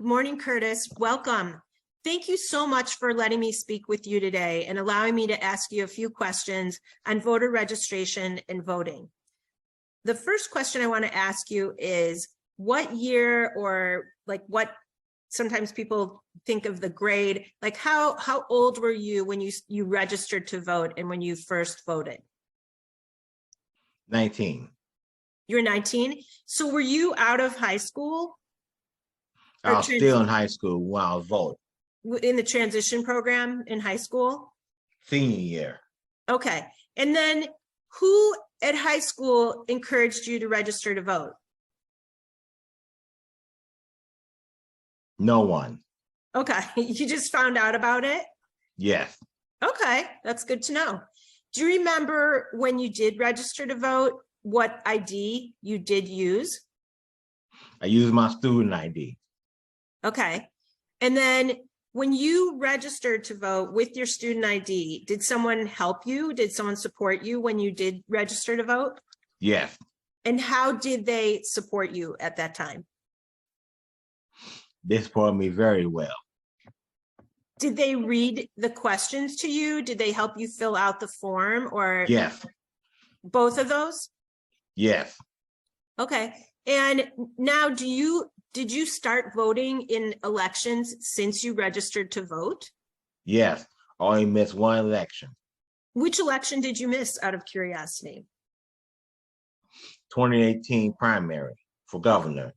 Good morning, Curtis. Welcome. Thank you so much for letting me speak with you today and allowing me to ask you a few questions on voter registration and voting. The first question I want to ask you is what year, or like what sometimes people think of the grade, like how old were you when you registered to vote and when you first voted? 19. You were 19. So were you out of high school? I was still in high school when I was voting. In the transition program in high school? Senior year. Okay. And then who at high school encouraged you to register to vote? No one. Okay. You just found out about it? Yes. Okay. That's good to know. Do you remember when you did register to vote, what ID you did use? I used my student ID. Okay. And then when you registered to vote with your student ID, did someone help you? Did someone support you when you did register to vote? Yes. And how did they support you at that time? They supported me very well. Did they read the questions to you? Did they help you fill out the form, or? Yes. Both of those? Yes. Okay. And now did you start voting in elections since you registered to vote? Yes. I only missed one election. Which election did you miss, out of curiosity? 2018 primary for governor,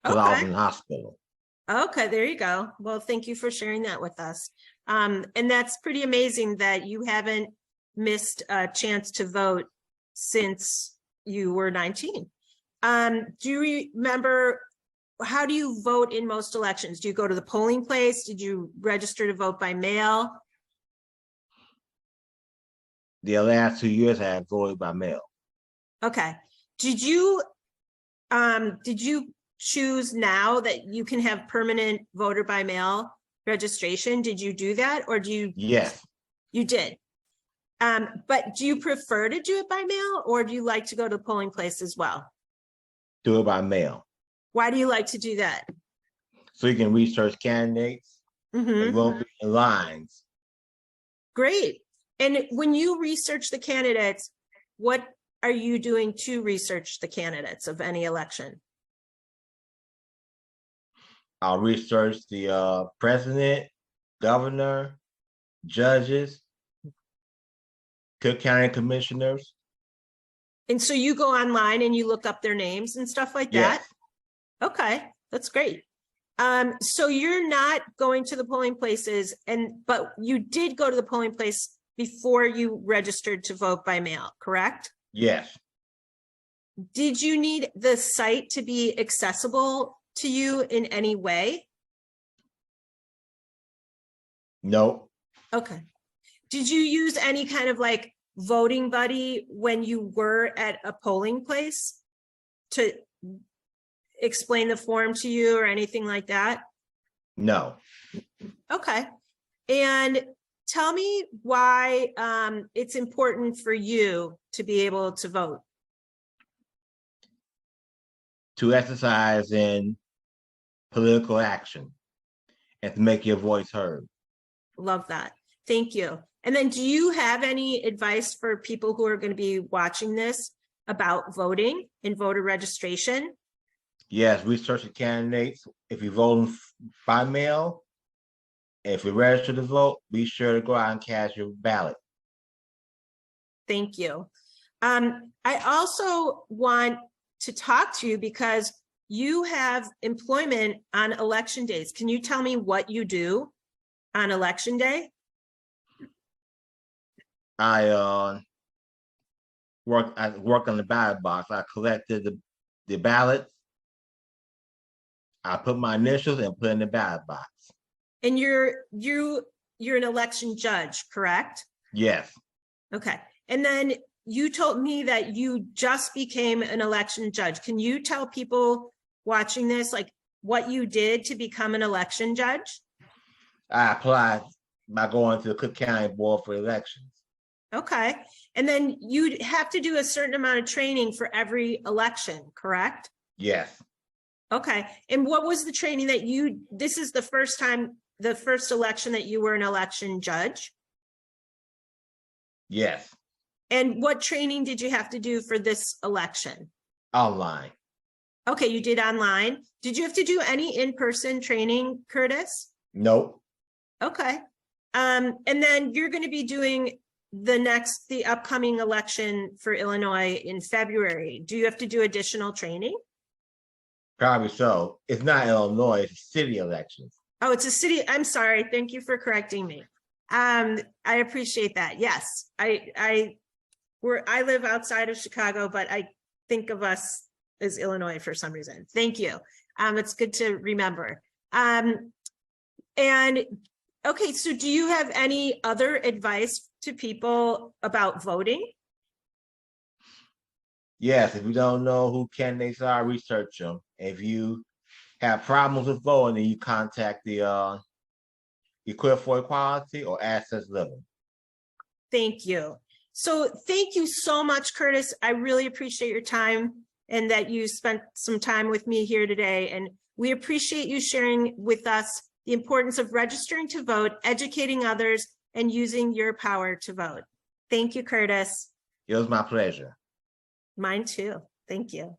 because I was in the hospital. Okay, there you go. Well, thank you for sharing that with us. And that's pretty amazing that you haven't missed a chance to vote since you were 19. Do you remember, how do you vote in most elections? Do you go to the polling place? Did you register to vote by mail? The last 2 years I had voted by mail. Okay. Did you choose now that you can have permanent voter by mail registration? Did you do that, or do you? Yes. You did. But do you prefer to do it by mail, or do you like to go to the polling place as well? Do it by mail. Why do you like to do that? So you can research candidates. And you won't be in lines. Great. And when you research the candidates, what are you doing to research the candidates of any election? I'll research the president, governor, judges, Cook County commissioners. And so you go online and you look up their names and stuff like that? Yes. Okay, that's great. So you're not going to the polling places, but you did go to the polling place before you registered to vote by mail, correct? Yes. Did you need the site to be accessible to you in any way? No. Okay. Did you use any kind of like voting buddy when you were at a polling place to explain the form to you or anything like that? No. Okay. And tell me why it's important for you to be able to vote. To exercise in political action and to make your voice heard. Love that. Thank you. And then do you have any advice for people who are going to be watching this about voting and voter registration? Yes, research the candidates. If you're voting by mail, if you register to vote, be sure to go out and cast your ballot. Thank you. I also want to talk to you because you have employment on election days. Can you tell me what you do on election day? I work on the ballot box. I collected the ballots. I put my initials and put in the ballot box. And you're an election judge, correct? Yes. Okay. And then you told me that you just became an election judge. Can you tell people watching this, like, what you did to become an election judge? I applied by going to the Cook County Board for Elections. Okay. And then you'd have to do a certain amount of training for every election, correct? Yes. Okay. And what was the training that this is the first time, the first election that you were an election judge? Yes, And what training did you have to do for this election? online. Okay, you did online. Did you have to do any in-person training, Curtis? Nope. Okay. And then you're going to be doing the upcoming election for Illinois in February. Do you have to do additional training? Probably so. It's not Illinois, it's city elections. Oh, it's a city. I'm sorry. Thank you for correcting me. I appreciate that. Yes, I live outside of Chicago, but I think of us as Illinois for some reason. Thank you. It's good to remember. And okay, so do you have any other advice to people about voting? Yes, if you don't know who candidates are, research them. If you have problems with voting, then you contact the Equip for Equality or Access Living. Thank you. So thank you so much, Curtis. I really appreciate your time and that you spent some time with me here today. And we appreciate you sharing with us the importance of registering to vote, educating others, and using your power to vote. Thank you, Curtis. It was my pleasure. Mine too. Thank you.